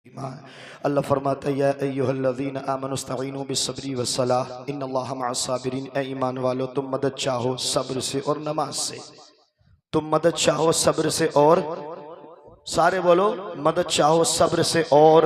अल्लाह फरमाता है या अय्युहल्लज़ीना आमनुस्तईनु बिस्सब्रि वस्सलाह इन्नल्लाहा मअस्साबिरीन। ए ईमान वालो तुम मदद चाहो सब्र से और नमाज से। तुम मदद चाहो सब्र से और सारे बोलो मदद चाहो सब्र से और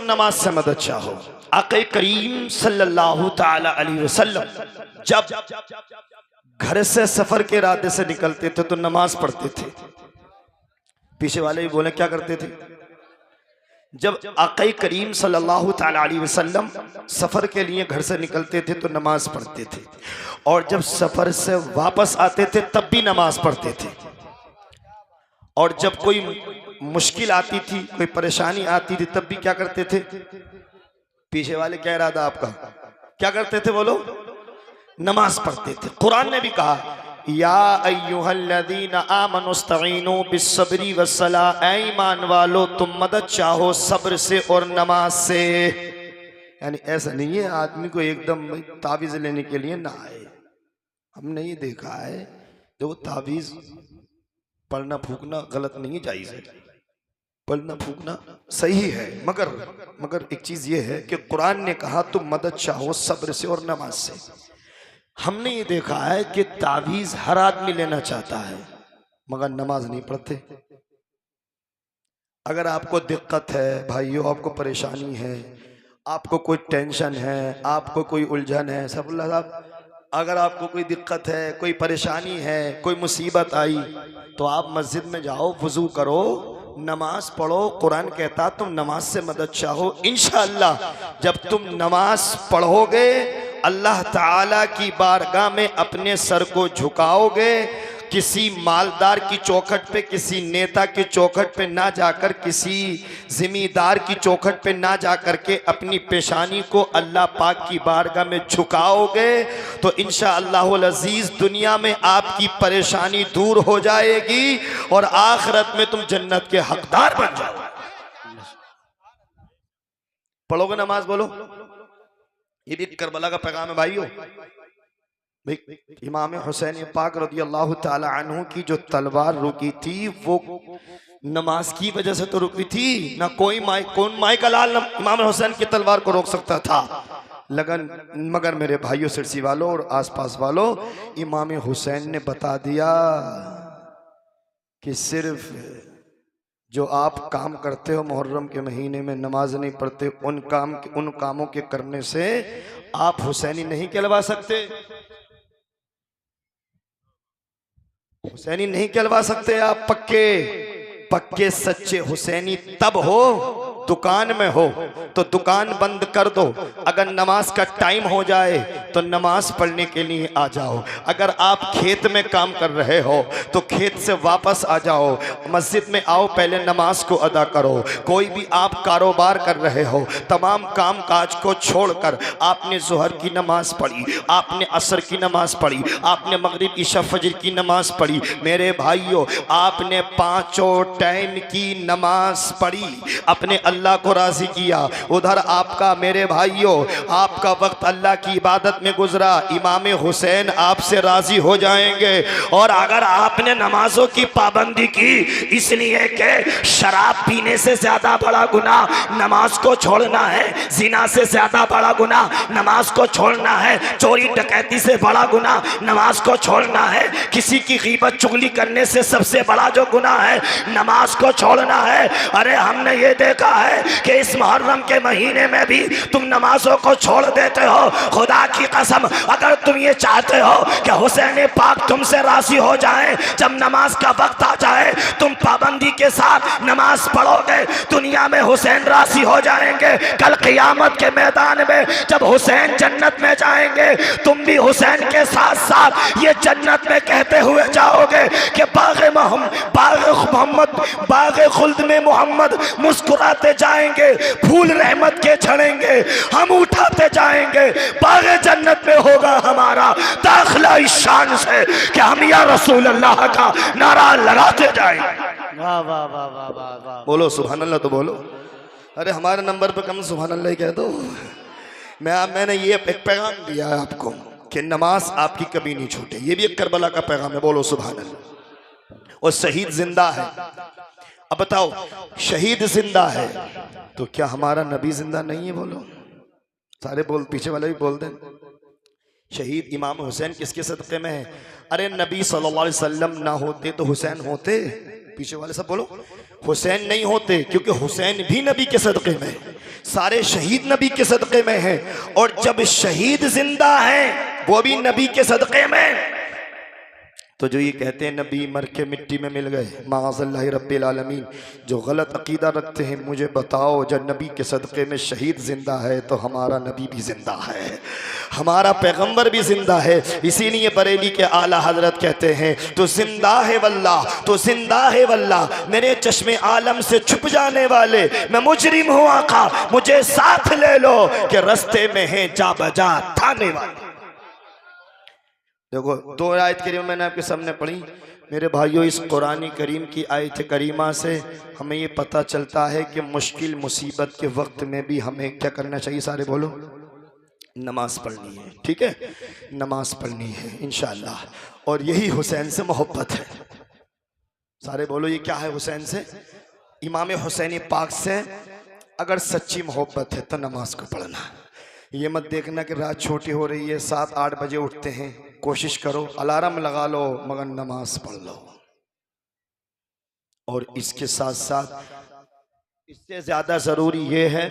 नमाज से मदद चाहो। आक़ा करीम सल्लल्लाहु ताला अलैहि वसल्लम जब घर से सफर के इरादे से निकलते थे तो नमाज पढ़ते थे। पीछे वाले भी बोले क्या करते थे? जब आक़ा करीम सल्लल्लाहु ताला अलैहि वसल्लम सफर के लिए घर से निकलते थे तो नमाज पढ़ते थे, और जब सफर से वापस आते थे तब भी नमाज पढ़ते थे। और जब कोई मुश्किल आती थी, कोई परेशानी आती थी, तब भी क्या करते थे? पीछे वाले क्या इरादा आपका? क्या करते थे बोलो? नमाज पढ़ते थे। कुरान ने भी कहा या अय्युहल्लज़ीना आमनुस्तईनु बिस्सब्रि वस्सलाह। ऐ ईमान वालो तुम मदद चाहो सब्र से और नमाज से। यानी ऐसा नहीं है आदमी को एकदम तावीज़ लेने के लिए ना आए। हमने ये देखा है जो तावीज़ पढ़ना फूकना गलत नहीं, जायज़ है, पढ़ना फूकना सही है, मगर एक चीज ये है कि कुरान ने कहा तुम मदद चाहो सब्र से और नमाज से। हमने ये देखा है कि तावीज़ हर आदमी लेना चाहता है मगर नमाज नहीं पढ़ते। अगर आपको दिक्कत है भाइयों, आपको परेशानी है, आपको कोई टेंशन है, आपको कोई उलझन है, सफुल्लाह साहब अगर आपको कोई दिक्कत है, कोई परेशानी है, कोई मुसीबत आई तो आप मस्जिद में जाओ, वुजू करो, नमाज पढ़ो। कुरान कहता तुम नमाज से मदद चाहो। इंशाअल्लाह जब तुम नमाज पढ़ोगे अल्लाह ताला की बारगाह में अपने सर को झुकाओगे, किसी मालदार की चौखट पे, किसी नेता की चौखट पे ना जाकर, किसी जिम्मेदार की चौखट पे ना जाकर के अपनी पेशानी को अल्लाह पाक की बारगाह में झुकाओगे तो इंशाअल्लाहुल अजीज दुनिया में आपकी परेशानी दूर हो जाएगी और आखिरत में तुम जन्नत के हकदार बन जाओगे। पढ़ोगे नमाज? बोलो। ये भी करबला का पैगाम है भाइयों। इमाम हुसैन पाक रज़ियल्लाहु ताला अन्हु की जो तलवार रुकी थी वो नमाज की वजह से तो रुकी थी ना। कौन माई का लाल इमाम हुसैन की तलवार को रोक सकता था? मगर मेरे भाइयों सिरसी वालों और आसपास वालों, इमाम हुसैन ने बता दिया कि सिर्फ जो आप काम करते हो मुहर्रम के महीने में नमाज नहीं पढ़ते, उन कामों के करने से आप हुसैनी नहीं कहलवा सकते। हुसैनी नहीं कहलवा सकते आप। पक्के सच्चे हुसैनी तब हो दुकान में हो तो दुकान बंद कर दो। अगर नमाज का टाइम हो जाए तो नमाज पढ़ने के लिए आ जाओ। अगर आप खेत में काम कर रहे हो तो खेत से वापस आ जाओ, मस्जिद में आओ, पहले नमाज को अदा करो। कोई भी आप कारोबार कर रहे हो, तमाम काम काज को छोड़कर आपने ज़ोहर की नमाज पढ़ी, आपने असर की नमाज पढ़ी, आपने मगरिब इशा फजर की नमाज पढ़ी। मेरे भाइयों आपने पांचों टाइम की नमाज पढ़ी, अपने अल्लाह को राजी किया। उधर आपका मेरे भाइयों आपका वक्त अल्लाह की इबादत में गुजरा। इमाम हुसैन आपसे राजी हो जाएंगे। और अगर आपने नमाजों की पाबंदी की इसलिए कि शराब पीने से ज्यादा बड़ा गुनाह नमाज को छोड़ना है, जिना से ज्यादा बड़ा गुनाह नमाज को छोड़ना है, चोरी डकैती से बड़ा गुनाह नमाज को छोड़ना है, किसी की गीबत चुगली करने से सबसे बड़ा जो गुनाह है नमाज को छोड़ना है। अरे हमने ये देखा है कि इस मुहर्रम के महीने में भी तुम नमाजों को छोड़ देते हो। खुदा की कसम अगर तुम ये चाहते हो कि हुसैन पाक तुमसे राजी हो जाए, जब नमाज का वक्त आ जाए तुम पाबंदी के साथ नमाज पढ़ोगे, दुनिया में हुसैन राजी हो जाएंगे। कल क़यामत के मैदान में जब हुसैन जन्नत में जाएंगे तुम भी हुसैन के साथ साथ ये जन्नत में कहते हुए जाओगे कि बाग़ मोहम्मद बाग़ खुल्द में मोहम्मद मुस्कुराते जाएंगे, फूल रहमत के झड़ेंगे, हम उठाते जाएंगे, बाग़े जन्नत में होगा हमारा दाखिला इस शान से कि हम या रसूल अल्लाह का नारा लगाते जाएंगे। वाह वाह वाह वाह वाह वाह, बोलो सुभान अल्लाह तो बोलो। अरे हमारे नंबर पे कम सुभान अल्लाह कह दो। मैंने ये एक पैगाम दिया है आपको कि नमाज आपकी कभी नहीं छूटे। ये भी एक करबला का पैगाम है, बोलो सुभान अल्लाह। और शहीद जिंदा है। अब बताओ, शहीद जिंदा है तो क्या हमारा नबी जिंदा नहीं है? बोलो, सारे बोल, पीछे वाले भी बोल दें। शहीद इमाम हुसैन किसके सदक़े में है? अरे नबी सल्लल्लाहु अलैहि वसल्लम ना होते तो हुसैन होते। पीछे वाले सब बोलो, हुसैन नहीं होते, क्योंकि हुसैन भी नबी के सदक़े में है। सारे शहीद नबी के सदक़े में हैं, और जब शहीद जिंदा है वो भी नबी के सदक़े में। तो जो ये कहते हैं नबी मर के मिट्टी में मिल गए, माअज़ल्लाहि रब्बिल आलमीन, जो गलत अकीदा रखते हैं, मुझे बताओ जब नबी के सदक़े में शहीद जिंदा है तो हमारा नबी भी जिंदा है, हमारा पैगंबर भी जिंदा है। इसीलिए बरेली के आला हजरत कहते हैं, तो जिंदा है वल्लाह, तो जिंदा है वल्लाह, मेरे चश्मे आलम से छुप जाने वाले, मैं मुजरिम हूँ आका, मुझे साथ ले लो कि रस्ते में है जा बजा थाने वाले। देखो, दो आयत करीम मैंने आपके सामने पढ़ी। मेरे भाइयों, इस कुरानी करीम की आयत करीमा से हमें ये पता चलता है कि मुश्किल मुसीबत के वक्त में भी हमें क्या करना चाहिए? सारे बोलो, नमाज पढ़नी है। ठीक है, नमाज पढ़नी है इंशाअल्लाह, और यही हुसैन से मोहब्बत है। सारे बोलो, ये क्या है? हुसैन से, इमाम हुसैनी पाक से अगर सच्ची मोहब्बत है तो नमाज को पढ़ना। ये मत देखना कि रात छोटी हो रही है, 7-8 बजे उठते हैं, कोशिश करो अलार्म लगा लो मगर नमाज पढ़ लो। और इसके साथ साथ इससे ज्यादा जरूरी ये है,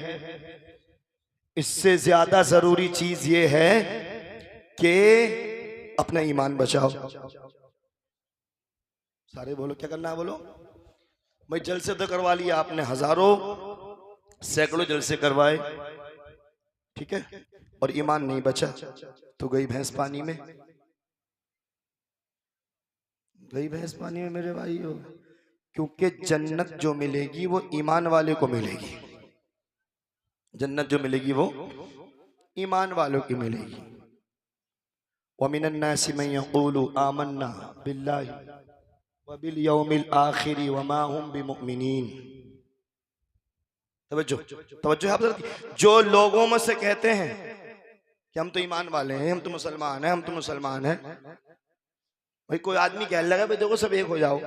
इससे ज्यादा जरूरी चीज ये है कि अपना ईमान बचाओ। सारे बोलो, क्या करना है? बोलो भाई, जलसे तो करवा लिया आपने, हजारों सैकड़ों जलसे करवाए, ठीक है, और ईमान नहीं बचा तो गई भैंस पानी में, गई भैंस पानी में मेरे भाइयों। क्योंकि जन्नत जो मिलेगी वो ईमान वाले को मिलेगी, जन्नत जो मिलेगी वो ईमान वालों की मिलेगी। वमिनन नासि मन यक़ूलु आमन्ना बिल्लाहि व बिल यौमिल आखिर वमा हुम बिमुमिनीन। तवज्जो है आप जरा। जो लोगों में से कहते हैं कि हम तो ईमान वाले हैं, हम तो मुसलमान हैं, हम तो मुसलमान हैं, भाई कोई आदमी कहने लगा भाई देखो सब एक हो जाओ।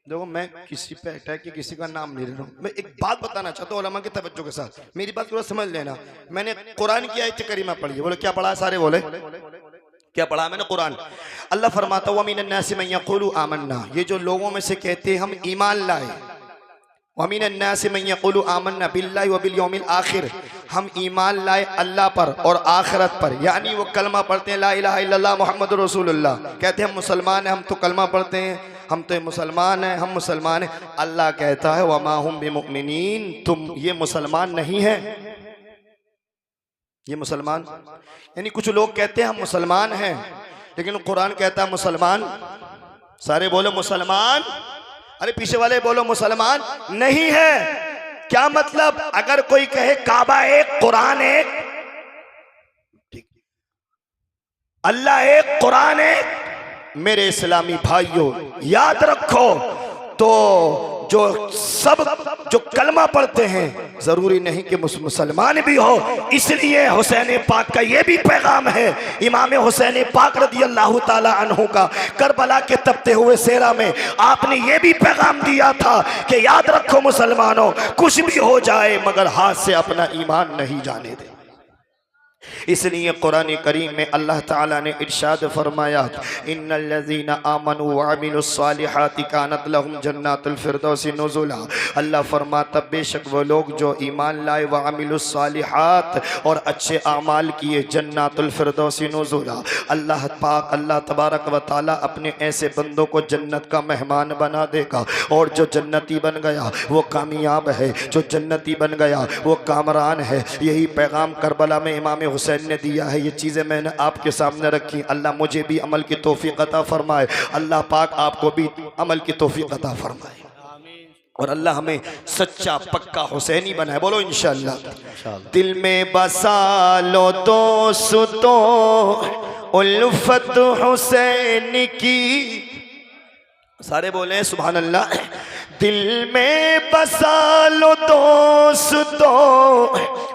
देखो, मैं किसी पे अटैक या किसी का नाम नहीं ले रहा हूँ, मैं एक बात बताना चाहता हूँ उलमा की तवज्जो के साथ, मेरी बात थोड़ा समझ लेना। मैंने कुरान की आयत करीमा पढ़ी है। बोले क्या पढ़ा? सारे बोले क्या पढ़ा मैंने? कुरान। अल्लाह फरमाता है वमिनन नासि मन यक़ूलु आमन्ना, ये जो लोगों में से कहते हैं हम ईमान लाए, वमिनन नासि मन यक़ूलु आमन्ना बिल्लाहि व बिल यौमिल आखिर, हम ईमान लाए अल्लाह पर और आखिरत पर, यानी वो कलमा पढ़ते हैं ला इलाहा इल्लल्लाह मुहम्मदुर रसूलुल्लाह, कहते हैं हम मुसलमान हैं, हम तो कलमा पढ़ते हैं, हम तो मुसलमान हैं, हम मुसलमान हैं। अल्लाह कहता है वमा हुम बिमुमिनीन, तुम ये मुसलमान नहीं है, ये मुसलमान, यानी कुछ लोग कहते हैं हम मुसलमान हैं, लेकिन कुरान कहता है मुसलमान। सारे बोलो मुसलमान, अरे पीछे वाले बोलो मुसलमान नहीं है। क्या मतलब? अगर कोई कहे काबा एक, कुरान एक, ठीक, अल्लाह एक, कुरान एक, मेरे इस्लामी भाइयों याद रखो, तो जो कलमा पढ़ते हैं जरूरी नहीं कि मुसलमान भी हो। इसलिए हुसैन पाक का ये भी पैगाम है, इमाम हुसैन पाक रदियल्लाहु ताला अन्हु का करबला के तपते हुए सेरा में आपने ये भी पैगाम दिया था कि याद रखो मुसलमानों, कुछ भी हो जाए मगर हाथ से अपना ईमान नहीं जाने दे। इसलिए कुरान करीम में अल्लाह ताला ने इरशाद फरमाया, इन्नल लज़ीना आमनू व अमिलुस्सालिहाति कानत लहुम जन्नातुल फिरदौसी नुज़ुला। अल्लाह फरमाता बेशक वो लोग जो ईमान लाए व अमिलुस्सालिहात और अच्छे आमाल किए, जन्नातुल फिरदौसी नुज़ुला। अल्लाह पाक अल्लाह तबारक व ताला अपने ऐसे बंदों को जन्नत का मेहमान बना देगा, और जो जन्नती बन गया वो कामयाब है, जो जन्नती बन गया वो कामरान है। यही पैगाम करबला में इमाम हुसैन ने दिया है। ये चीज़ें मैंने आपके सामने रखी। अल्लाह मुझे भी अमल की तौफीक अता फरमाए, अल्लाह पाक आपको भी अमल की तौफीक अता फरमाए, और अल्लाह हमें सच्चा पक्का हुसैनी बनाए। बोलो इंशाअल्लाह। दिल में बसा लो दोस्तों उल्फत हुसैन की, सारे बोले सुभान अल्लाह। दिल में बसा लो दोस्तों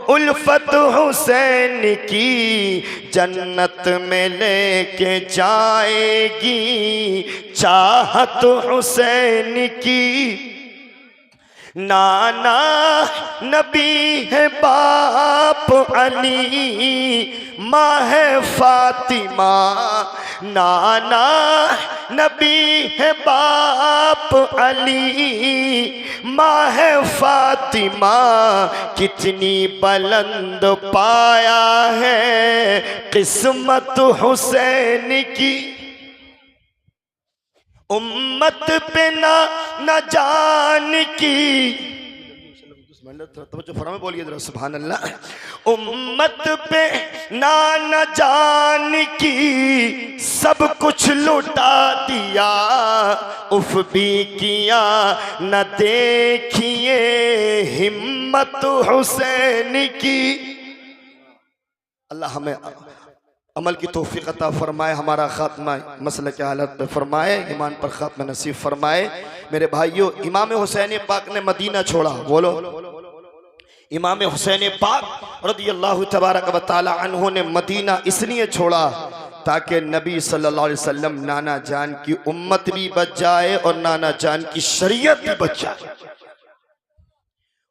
उल्फत हुसैन की जन्नत में लेके जाएगी, चाहत हुसैन की। नाना नबी है बाप अली, माँ है फातिमा। नाना नबी है बाप अली, माँ है फातिमा। कितनी बुलंद पाया है किस्मत हुसैन की। उम्मत पे ना जान की, फरमा बोलिए जरा सुभान अल्लाह। उम्मत पे ना जान की, सब कुछ लुटा दिया, उफ भी किया न देखिए हिम्मत हुसैन की। अल्लाह हमें अमल की तौफीक अता फरमाए, हमारा खात्मा मसले के हालत में फरमाए, ईमान पर खात्मा नसीब फरमाए। मेरे भाइयों, इमाम हुसैन पाक ने मदीना छोड़ा। बोलो, इमाम हुसैन पाक रदियल्लाहु तबारक व तआला अन्हु ने मदीना इसलिए छोड़ा ताकि नबी सल्लल्लाहु अलैहि वसल्लम नाना जान की उम्मत भी बच जाए और नाना जान की शरीयत भी बच जाए।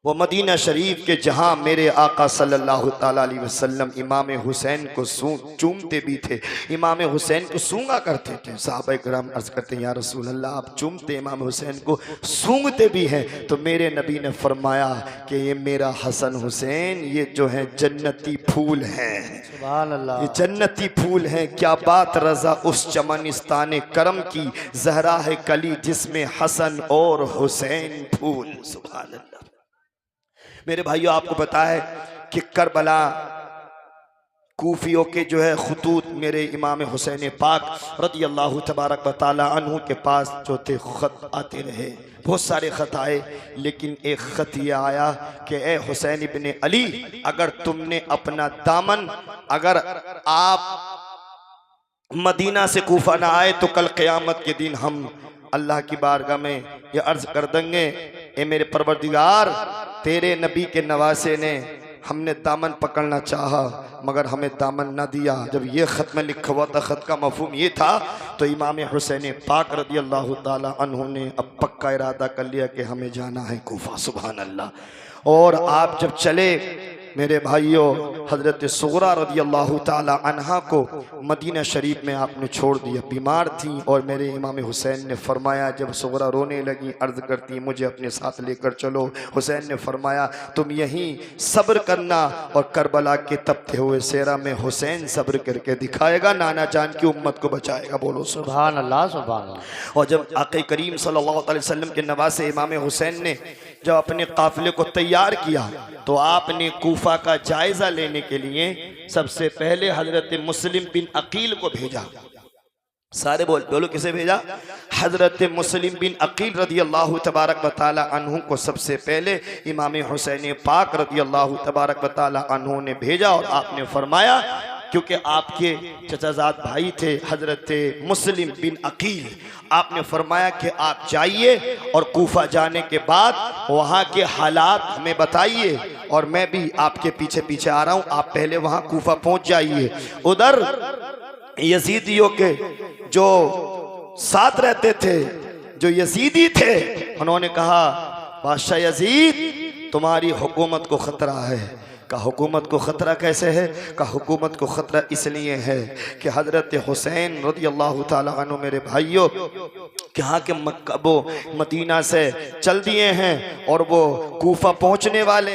वो मदीना शरीफ के जहाँ मेरे आका सल्लल्लाहु ताला अलैहि वसल्लम इमाम हुसैन को चूमते भी थे, इमाम हुसैन को सूंघा करते थे। सहाबा किराम अर्ज करते हैं, या रसूल अल्लाह, आप चूमते इमाम हुसैन को, सूंघते भी हैं। तो मेरे नबी ने फरमाया कि ये मेरा हसन हुसैन, ये जो है जन्नती फूल हैं, सुभान अल्लाह, ये जन्नती फूल हैं। क्या बात रजा उस चमनिस्तान करम की, जहरा है कली जिसमें हसन और हुसैन फूल। सुभान अल्लाह। मेरे भाइयों, आपको पता है कि करबला कूफियों के जो है खुतूत मेरे इमाम हुसैन पाक रदियल्लाहु तबारक व तआला अन्हु के पास जो थे ख़त आते रहे। बहुत सारे ख़त आए, लेकिन एक ख़त ये आया कि ए हुसैन इब्ने अली, अगर तुमने अपना दामन, अगर आप मदीना से कूफा ना आए तो कल क़यामत के दिन हम अल्लाह की बारगाह में ये अर्ज़ कर देंगे, ए मेरे परवरदिगार, तेरे नबी के नवासे ने हमने दामन पकड़ना चाहा मगर हमें दामन ना दिया। जब ये ख़त में लिखा हुआ था, ख़त का मफ़हूम ये था, तो इमाम हुसैन पाक रदियल्लाहु ताला अन्हु ने अब पक्का इरादा कर लिया कि हमें जाना है कूफा। सुभान अल्लाह। और आप जब चले मेरे भाइयों, हज़रत सुगरा रदियल्लाहु ताला अन्हा को मदीना शरीफ में आपने छोड़ दिया, बीमार थी। और मेरे इमाम हुसैन ने फरमाया, जब सुगरा रोने लगी, अर्ज़ करती मुझे अपने साथ लेकर चलो। हुसैन ने फरमाया तुम यहीं सब्र करना और करबला के तपते हुए सेरा में हुसैन सब्र करके दिखाएगा, नाना जान की उम्मत को बचाएगा। बोलो सुभान अल्लाह, सुभान अल्लाह। और जब आक़ा करीम सल्लल्लाहु अलैहि वसल्लम के नवासे इमाम हुसैन ने जब अपने काफ़िले को तैयार किया तो आपने कूफा का जायजा लेने के लिए सबसे पहले हजरत मुस्लिम बिन अकील को भेजा। सारे बोलो किसे भेजा? हजरत मुस्लिम बिन अकील रदियल्लाहु तबारक व तआला अन्हु को सबसे पहले इमाम हुसैन पाक रदियल्लाहु तबारक व तआला अन्हु ने भेजा। और आपने फरमाया, क्योंकि आपके चचाजाद भाई थे हजरत मुस्लिम बिन अकील, आपने फरमाया कि आप जाइए और कूफा जाने के बाद वहाँ के हालात हमें बताइए और मैं भी आपके पीछे पीछे आ रहा हूँ, आप पहले वहाँ कूफा पहुँच जाइए। उधर यजीदियों के जो साथ रहते थे, जो यजीदी थे, उन्होंने कहा बादशाह यजीद तुम्हारी हुकूमत को ख़तरा है। का हुकूमत को ख़तरा कैसे है? का हुकूमत को ख़तरा इसलिए है कि हज़रत हुसैन रदियल्लाहु ताला अन्हु मेरे भाइयों यहाँ के वो मदीना से चल दिए हैं और वो कूफा पहुँचने वाले